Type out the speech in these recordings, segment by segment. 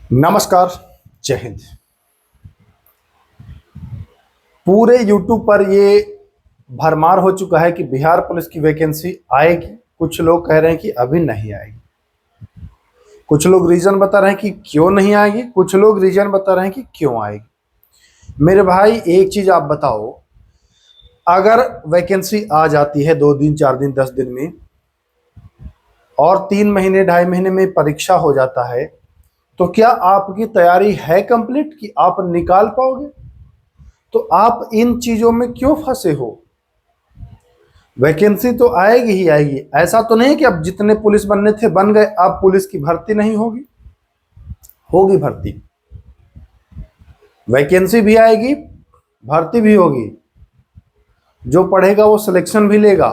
नमस्कार। जय हिंद। पूरे यूट्यूब पर ये भरमार हो चुका है कि बिहार पुलिस की वैकेंसी आएगी। कुछ लोग कह रहे हैं कि अभी नहीं आएगी, कुछ लोग रीजन बता रहे हैं कि क्यों नहीं आएगी, कुछ लोग रीजन बता रहे हैं कि क्यों आएगी। मेरे भाई एक चीज आप बताओ, अगर वैकेंसी आ जाती है 2 दिन 4 दिन 10 दिन में और 3 महीने 2.5 महीने में परीक्षा हो जाता है, तो क्या आपकी तैयारी है कंप्लीट कि आप निकाल पाओगे? तो आप इन चीजों में क्यों फंसे हो? वैकेंसी तो आएगी ही आएगी। ऐसा तो नहीं कि अब जितने पुलिस बनने थे बन गए, अब पुलिस की भर्ती नहीं होगी, होगी भर्ती। वैकेंसी भी आएगी, भर्ती भी होगी। जो पढ़ेगा वो सिलेक्शन भी लेगा,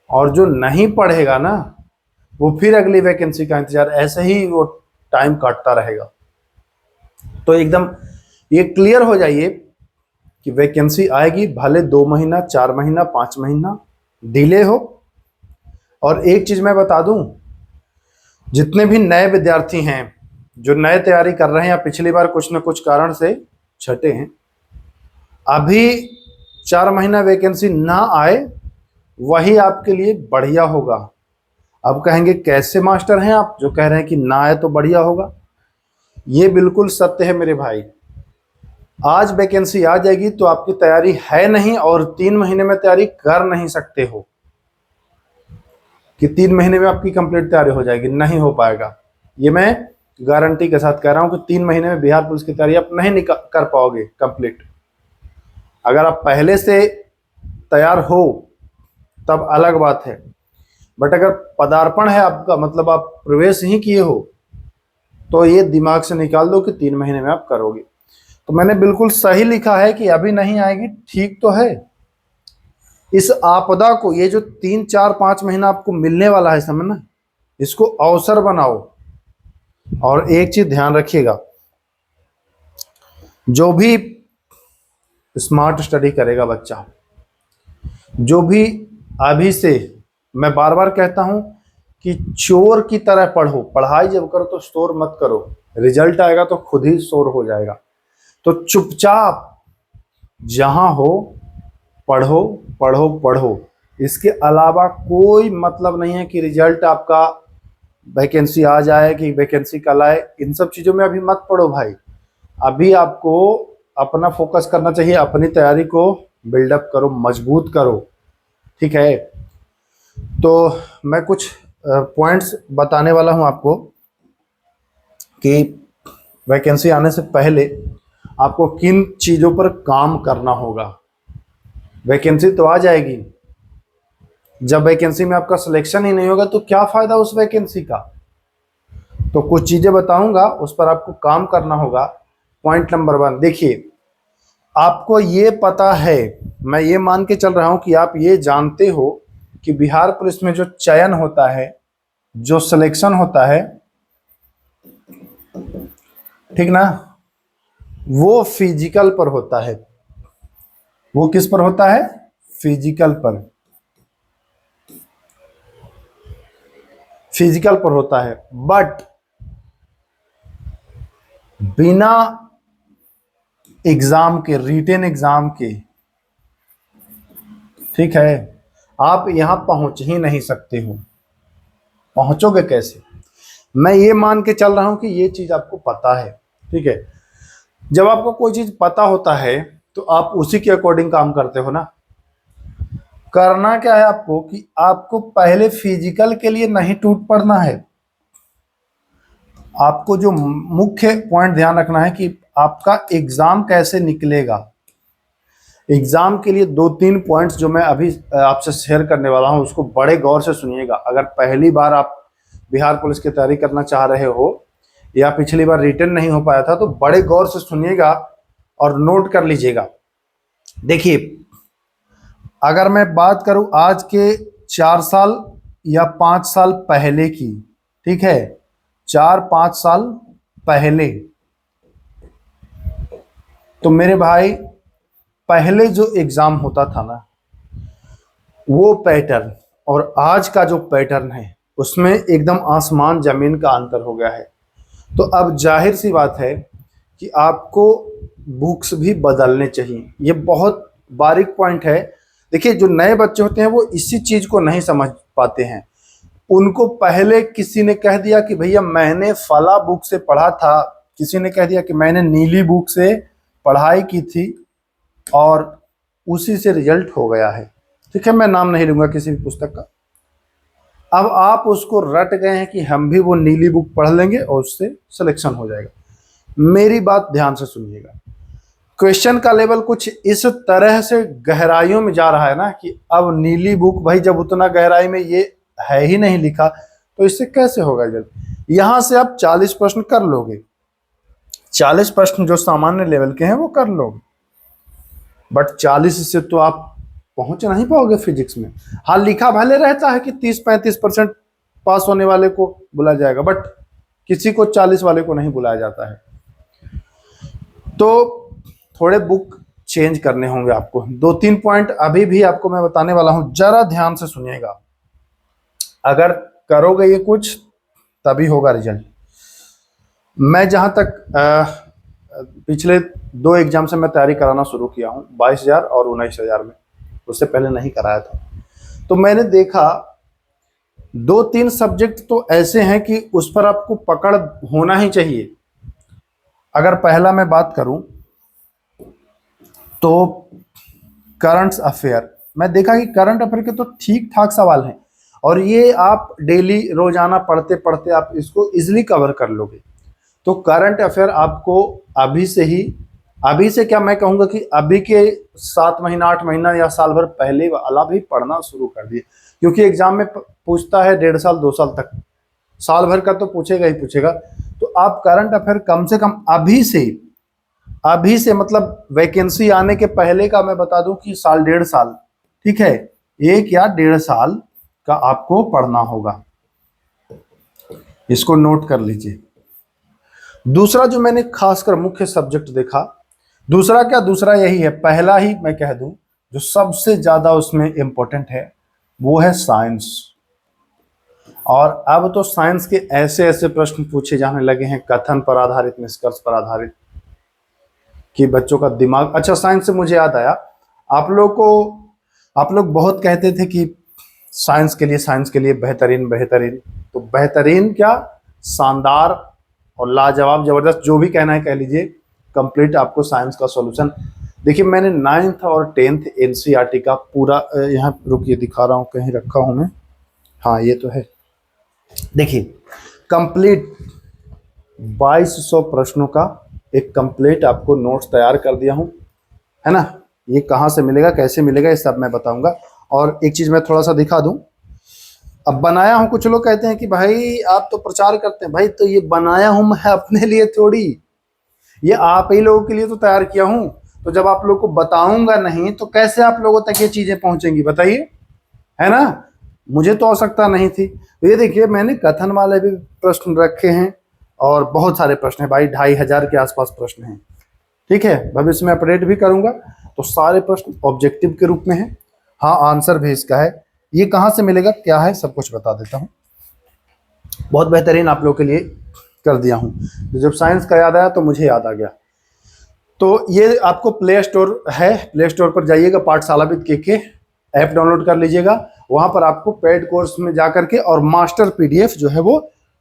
और जो नहीं पढ़ेगा ना, वो फिर अगली वैकेंसी का इंतजार, ऐसे ही वो टाइम काटता रहेगा। तो एकदम ये क्लियर हो जाइए कि वैकेंसी आएगी, भले 2 महीना 4 महीना 5 महीना डिले हो। और एक चीज मैं बता दूं, जितने भी नए विद्यार्थी हैं जो नए तैयारी कर रहे हैं या पिछली बार कुछ न कुछ कारण से छटे हैं, अभी 4 महीना वैकेंसी ना आए वही आपके लिए बढ़िया होगा। अब कहेंगे कैसे मास्टर हैं आप जो कह रहे हैं कि ना आए तो बढ़िया होगा? ये बिल्कुल सत्य है मेरे भाई। आज वैकेंसी आ जाएगी तो आपकी तैयारी है नहीं, और 3 महीने में तैयारी कर नहीं सकते हो कि 3 महीने में आपकी कंप्लीट तैयारी हो जाएगी, नहीं हो पाएगा। ये मैं गारंटी के साथ कह रहा हूं कि 3 महीने में बिहार पुलिस की तैयारी आप नहीं कर पाओगे कंप्लीट। अगर आप पहले से तैयार हो तब अलग बात है, बट अगर पदार्पण है आपका, मतलब आप प्रवेश ही किए हो, तो ये दिमाग से निकाल दो कि 3 महीने में आप करोगे। तो मैंने बिल्कुल सही लिखा है कि अभी नहीं आएगी, ठीक तो है। इस आपदा को, ये जो 3 4 5 महीना आपको मिलने वाला है समय ना, इसको अवसर बनाओ। और एक चीज ध्यान रखिएगा, जो भी स्मार्ट स्टडी करेगा बच्चा, जो भी अभी से, मैं बार बार कहता हूं कि चोर की तरह पढ़ो। पढ़ाई जब करो तो शोर मत करो, रिजल्ट आएगा तो खुद ही शोर हो जाएगा। तो चुपचाप जहां हो पढ़ो पढ़ो पढ़ो। इसके अलावा कोई मतलब नहीं है कि रिजल्ट आपका वैकेंसी आ जाए कि वैकेंसी कल आए, इन सब चीजों में अभी मत पढ़ो भाई। अभी आपको अपना फोकस करना चाहिए, अपनी तैयारी को बिल्डअप करो, मजबूत करो, ठीक है। तो मैं कुछ पॉइंट्स बताने वाला हूं आपको कि वैकेंसी आने से पहले आपको किन चीज़ों पर काम करना होगा। वैकेंसी तो आ जाएगी, जब वैकेंसी में आपका सिलेक्शन ही नहीं होगा तो क्या फ़ायदा उस वैकेंसी का? तो कुछ चीज़ें बताऊंगा, उस पर आपको काम करना होगा। पॉइंट नंबर 1, देखिए, आपको ये पता है, मैं ये मान के चल रहा हूं कि आप ये जानते हो कि बिहार पुलिस में जो चयन होता है, जो सिलेक्शन होता है, ठीक ना, वो फिजिकल पर होता है। वो किस पर होता है? फिजिकल पर। फिजिकल पर होता है, बट बिना एग्जाम के, रिटेन एग्जाम के, ठीक है, आप यहां पहुंच ही नहीं सकते हो। पहुंचोगे कैसे? मैं ये मान के चल रहा हूं कि ये चीज आपको पता है, ठीक है। जब आपको कोई चीज पता होता है तो आप उसी के अकॉर्डिंग काम करते हो ना। करना क्या है आपको कि आपको पहले फिजिकल के लिए नहीं टूट पड़ना है। आपको जो मुख्य पॉइंट ध्यान रखना है कि आपका एग्जाम कैसे निकलेगा। एग्जाम के लिए 2-3 पॉइंट्स जो मैं अभी आपसे शेयर करने वाला हूं, उसको बड़े गौर से सुनिएगा। अगर पहली बार आप बिहार पुलिस की तैयारी करना चाह रहे हो या पिछली बार रिटर्न नहीं हो पाया था, तो बड़े गौर से सुनिएगा और नोट कर लीजिएगा। देखिए, अगर मैं बात करूं आज के 4 साल या 5 साल पहले की, ठीक है, 4-5 साल पहले, तो मेरे भाई पहले जो एग्जाम होता था ना, वो पैटर्न और आज का जो पैटर्न है, उसमें एकदम आसमान जमीन का अंतर हो गया है। तो अब जाहिर सी बात है कि आपको बुक्स भी बदलने चाहिए। ये बहुत बारीक पॉइंट है। देखिए, जो नए बच्चे होते हैं वो इसी चीज को नहीं समझ पाते हैं। उनको पहले किसी ने कह दिया कि भैया मैंने फला बुक से पढ़ा था, किसी ने कह दिया कि मैंने नीली बुक से पढ़ाई की थी और उसी से रिजल्ट हो गया है। ठीक है, मैं नाम नहीं लूंगा किसी भी पुस्तक का। अब आप उसको रट गए हैं कि हम भी वो नीली बुक पढ़ लेंगे और उससे सिलेक्शन हो जाएगा। मेरी बात ध्यान से सुनिएगा। क्वेश्चन का लेवल कुछ इस तरह से गहराइयों में जा रहा है ना कि अब नीली बुक, भाई जब उतना गहराई में ये है ही नहीं लिखा तो इससे कैसे होगा रिजल्ट। यहां से आप 40 प्रश्न कर लोगे, 40 प्रश्न जो सामान्य लेवल के हैं वो कर लोगे, बट 40 से तो आप पहुंच नहीं पाओगे फिजिक्स में। हाँ, लिखा भले रहता है कि 30-35% पास होने वाले को बुलाया जाएगा, बट किसी को 40 वाले को नहीं बुलाया जाता है। तो थोड़े बुक चेंज करने होंगे आपको। 2-3 पॉइंट अभी भी आपको मैं बताने वाला हूं, जरा ध्यान से सुनिएगा। अगर करोगे ये कुछ तभी होगा रिजल्ट। मैं जहां तक पिछले 2 एग्जाम से मैं तैयारी कराना शुरू किया हूं, 22,000 और 19,000 में, उससे पहले नहीं कराया था। तो मैंने देखा 2-3 सब्जेक्ट तो ऐसे हैं कि उस पर आपको पकड़ होना ही चाहिए। अगर पहला मैं बात करूं तो करंट अफेयर, मैं देखा कि करंट अफेयर के तो ठीक ठाक सवाल हैं और ये आप डेली रोजाना पढ़ते पढ़ते आप इसको इजिली कवर कर लोगे। तो करंट अफेयर आपको अभी से ही, अभी से क्या मैं कहूंगा कि अभी के 7 महीना 8 महीना या साल भर पहले वाला भी पढ़ना शुरू कर दिए, क्योंकि एग्जाम में पूछता है 1.5 साल 2 साल तक, साल भर का तो पूछेगा ही पूछेगा। तो आप करंट अफेयर कम से कम अभी से मतलब वैकेंसी आने के पहले का मैं बता दूं कि साल 1.5 साल, ठीक है, 1 या 1.5 साल का आपको पढ़ना होगा। इसको नोट कर लीजिए। दूसरा जो मैंने खासकर मुख्य सब्जेक्ट देखा, दूसरा क्या, दूसरा यही है, पहला ही मैं कह दूं जो सबसे ज्यादा उसमें इंपॉर्टेंट है वो है साइंस। और अब तो साइंस के ऐसे ऐसे प्रश्न पूछे जाने लगे हैं, कथन पर आधारित, निष्कर्ष पर आधारित, कि बच्चों का दिमाग। अच्छा, साइंस से मुझे याद आया, आप लोग बहुत कहते थे कि साइंस के लिए बेहतरीन बेहतरीन, तो बेहतरीन क्या, शानदार और लाजवाब, जबरदस्त, जो भी कहना है कह लीजिए, कंप्लीट आपको साइंस का सॉल्यूशन। देखिए, मैंने 9th और 10th एनसीईआरटी का पूरा, यहाँ रुकिए दिखा रहा हूँ, कहीं रखा हूँ मैं, हाँ ये तो है, देखिए कंप्लीट 2200 प्रश्नों का एक कंप्लीट आपको नोट्स तैयार कर दिया हूँ, है ना। ये कहाँ से मिलेगा, कैसे मिलेगा, ये सब मैं बताऊंगा। और एक चीज मैं थोड़ा सा दिखा दूं, अब बनाया हूं, कुछ लोग कहते हैं कि भाई आप तो प्रचार करते हैं, भाई तो ये बनाया हूं मैं अपने लिए थोड़ी, ये आप ही लोगों के लिए तो तैयार किया हूं। तो जब आप लोग को बताऊंगा नहीं तो कैसे आप लोगों तक ये चीजें पहुंचेंगी, बताइए, है ना। मुझे तो आवश्यकता नहीं थी। तो ये देखिए, मैंने कथन वाले भी प्रश्न रखे हैं और बहुत सारे प्रश्न हैं भाई, 2,500 के आसपास प्रश्न हैं, ठीक है। भविष्य में अपडेट भी करूंगा। तो सारे प्रश्न ऑब्जेक्टिव के रूप में है, हाँ आंसर भी इसका है। ये कहाँ से मिलेगा, क्या है, सब कुछ बता देता हूँ। बहुत बेहतरीन आप लोग के लिए कर दिया हूँ। तो जब साइंस का याद आया तो मुझे याद आ गया। तो ये आपको प्ले स्टोर है, प्ले स्टोर पर जाइएगा, पाठशालाविद के ऐप डाउनलोड कर लीजिएगा। वहां पर आपको पेड कोर्स में जा करके और मास्टर पीडीएफ जो है वो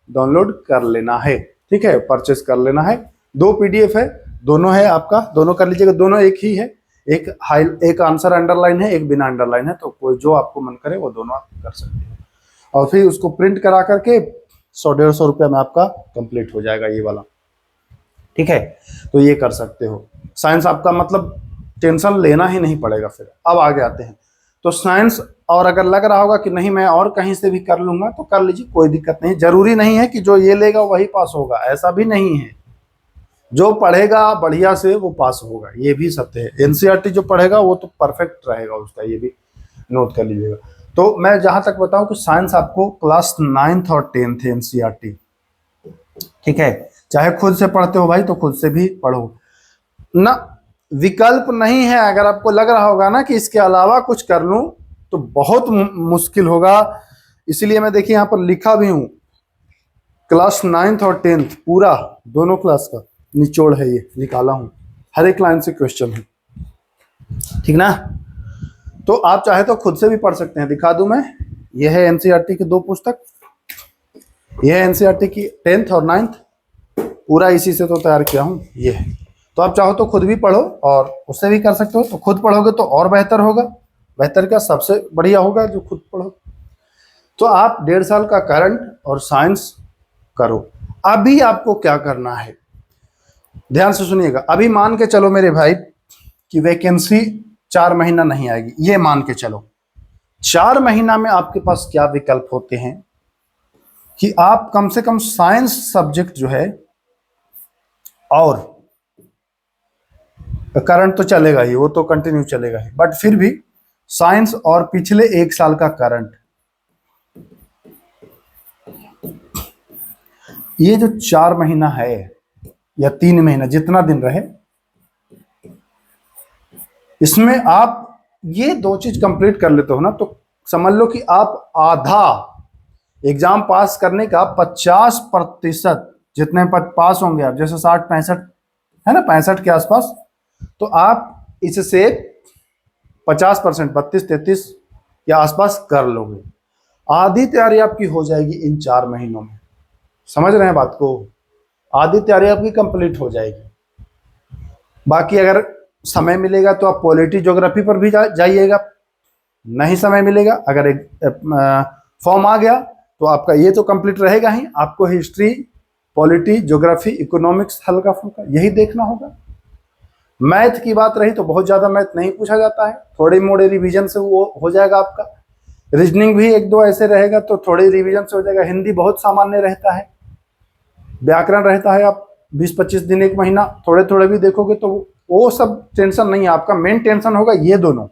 डाउनलोड कर लेना है, ठीक है, परचेस कर लेना है। 2 पीडीएफ है, दोनों है आपका, दोनों कर लीजिएगा, दोनों एक ही है। एक आंसर अंडरलाइन है, एक बिना अंडरलाइन है, तो कोई जो आपको मन करे वो दोनों आप कर सकते हैं। और फिर उसको प्रिंट करा करके 100-150 रुपये में आपका कंप्लीट हो जाएगा ये वाला, ठीक है। तो ये कर सकते हो। साइंस आपका मतलब टेंशन लेना ही नहीं पड़ेगा। फिर अब आगे आते हैं। तो साइंस, और अगर लग रहा होगा कि नहीं मैं और कहीं से भी कर लूंगा तो कर लीजिए, कोई दिक्कत नहीं। जरूरी नहीं है कि जो ये लेगा वही पास होगा, ऐसा भी नहीं है। जो पढ़ेगा बढ़िया से वो पास होगा, ये भी सत्य है। एनसीईआरटी जो पढ़ेगा वो तो परफेक्ट रहेगा उसका, ये भी नोट कर लीजिएगा। तो मैं जहां तक बताऊं कि साइंस आपको क्लास 9th और 10th एनसीईआरटी, ठीक है, चाहे खुद से पढ़ते हो भाई तो खुद से भी पढ़ो ना, विकल्प नहीं है। अगर आपको लग रहा होगा ना कि इसके अलावा कुछ कर लूं तो बहुत मुश्किल होगा। इसलिए मैं देखिए यहाँ पर लिखा भी हूं, क्लास 9th और 10th पूरा दोनों क्लास का निचोड़ है, ये निकाला हूं, हर एक लाइन से क्वेश्चन है, ठीक ना। तो आप चाहे तो खुद से भी पढ़ सकते हैं, दिखा दूं मैं। यह है एनसीईआरटी की 2 पुस्तक, यह है एनसीईआरटी की 10th और 9th, पूरा इसी से तो तैयार किया हूं, ये है। तो आप चाहो तो खुद भी पढ़ो और उससे भी कर सकते हो। तो खुद पढ़ोगे तो और बेहतर होगा, बेहतर क्या, सबसे बढ़िया होगा जो खुद पढ़ो। तो आप 1.5 साल का करंट और साइंस करो। अभी आपको क्या करना है, ध्यान से सुनिएगा। अभी मान के चलो मेरे भाई कि वैकेंसी 4 महीना नहीं आएगी, ये मान के चलो। 4 महीना में आपके पास क्या विकल्प होते हैं कि आप कम से कम साइंस सब्जेक्ट जो है, और करंट तो चलेगा ही, वो तो कंटिन्यू चलेगा ही, बट फिर भी साइंस और पिछले 1 साल का करंट, ये जो 4 महीना है या 3 महीना, जितना दिन रहे, इसमें आप ये 2 चीज कंप्लीट कर लेते हो ना, तो समझ लो कि आप आधा एग्जाम पास करने का 50% जितने पास होंगे आप, जैसे 60-65 है ना, 65 के आसपास, तो आप इससे 50%, 32-33 के आसपास कर लोगे। आधी तैयारी आपकी हो जाएगी इन 4 महीनों में, समझ रहे हैं बात को। आधी तैयारी आपकी कंप्लीट हो जाएगी। बाकी अगर समय मिलेगा तो आप पॉलिटी ज्योग्राफी पर भी जाइएगा, नहीं समय मिलेगा, अगर एक फॉर्म आ गया तो आपका ये तो कंप्लीट रहेगा ही, आपको हिस्ट्री, पॉलिटी, ज्योग्राफी, इकोनॉमिक्स हल्का फुल्का यही देखना होगा। मैथ की बात रही तो बहुत ज्यादा मैथ नहीं पूछा जाता है, थोड़े मोड़े रिवीजन से वो हो जाएगा आपका। रीजनिंग भी 1-2 ऐसे रहेगा तो थोड़े रिवीजन से हो जाएगा। हिंदी बहुत सामान्य रहता है, व्याकरण रहता है, आप 20-25 दिन 1 महीना थोड़े थोड़े भी देखोगे तो वो सब टेंशन नहीं है आपका। मेन टेंशन होगा ये दोनों,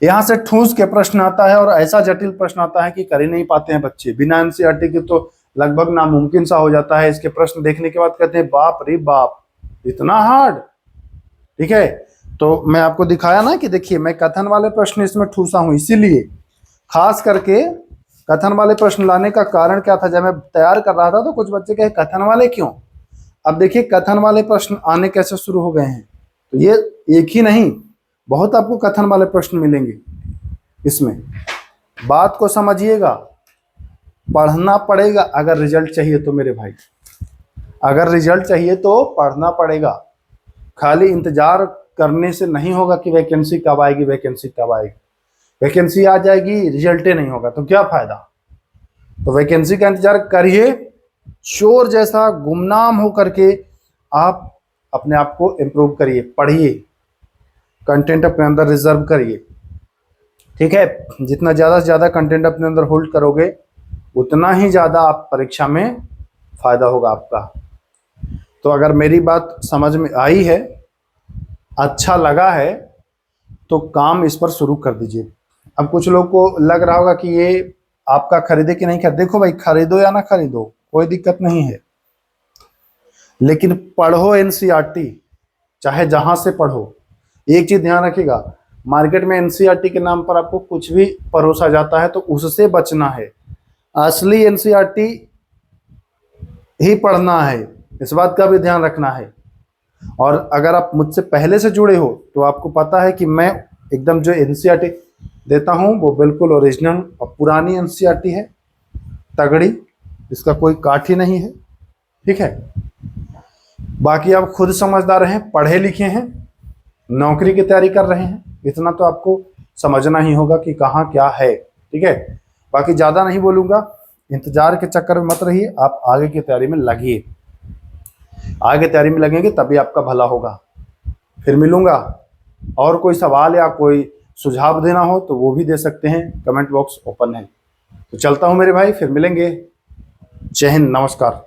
यहां से ठूस के प्रश्न आता है और ऐसा जटिल प्रश्न आता है कि कर ही नहीं पाते हैं बच्चे। बिना एनसीईआरटी के तो लगभग नामुमकिन सा हो जाता है। इसके प्रश्न देखने के बाद कहते हैं बाप रे बाप, इतना हार्ड। ठीक है, तो मैं आपको दिखाया ना कि देखिए मैं कथन वाले प्रश्न इसमें ठूसा हूं, इसीलिए खास करके कथन वाले प्रश्न लाने का कारण क्या था, जब मैं तैयार कर रहा था तो कुछ बच्चे कहे कथन वाले क्यों। अब देखिए कथन वाले प्रश्न आने कैसे शुरू हो गए हैं। तो ये एक ही नहीं, बहुत आपको कथन वाले प्रश्न मिलेंगे इसमें। बात को समझिएगा, पढ़ना पड़ेगा अगर रिजल्ट चाहिए तो मेरे भाई, अगर रिजल्ट चाहिए तो पढ़ना पड़ेगा। खाली इंतजार करने से नहीं होगा कि वैकेंसी कब आएगी, वैकेंसी कब आएगी। वैकेंसी आ जाएगी, रिजल्ट ही नहीं होगा तो क्या फायदा। तो वैकेंसी का इंतजार करिए, चोर जैसा गुमनाम हो करके आप अपने आप को इम्प्रूव करिए, पढ़िए, कंटेंट अपने अंदर रिजर्व करिए। ठीक है, जितना ज़्यादा से ज़्यादा कंटेंट अपने अंदर होल्ड करोगे उतना ही ज़्यादा आप परीक्षा में फायदा होगा आपका। तो अगर मेरी बात समझ में आई है, अच्छा लगा है, तो काम इस पर शुरू कर दीजिए। अब कुछ लोग को लग रहा होगा कि ये आपका खरीदे कि नहीं खरीदे। देखो भाई, खरीदो या ना खरीदो कोई दिक्कत नहीं है, लेकिन पढ़ो एनसीईआरटी, चाहे जहां से पढ़ो। एक चीज ध्यान रखिएगा, मार्केट में एनसीईआरटी के नाम पर आपको कुछ भी परोसा जाता है तो उससे बचना है। असली एनसीईआरटी ही पढ़ना है, इस बात का भी ध्यान रखना है। और अगर आप मुझसे पहले से जुड़े हो तो आपको पता है कि मैं एकदम जो एनसीईआरटी देता हूं वो बिल्कुल ओरिजिनल और पुरानी एनसीईआरटी है, तगड़ी, इसका कोई काठ ही नहीं है। ठीक है, बाकी आप खुद समझदार हैं, पढ़े लिखे हैं, नौकरी की तैयारी कर रहे हैं, इतना तो आपको समझना ही होगा कि कहाँ क्या है। ठीक है, बाकी ज़्यादा नहीं बोलूँगा, इंतजार के चक्कर में मत रहिए, आप आगे की तैयारी में लगिए। आगे तैयारी में लगेंगे तभी आपका भला होगा। फिर मिलूंगा, और कोई सवाल या कोई सुझाव देना हो तो वो भी दे सकते हैं, कमेंट बॉक्स ओपन है। तो चलता हूँ मेरे भाई, फिर मिलेंगे। जय हिंद, नमस्कार।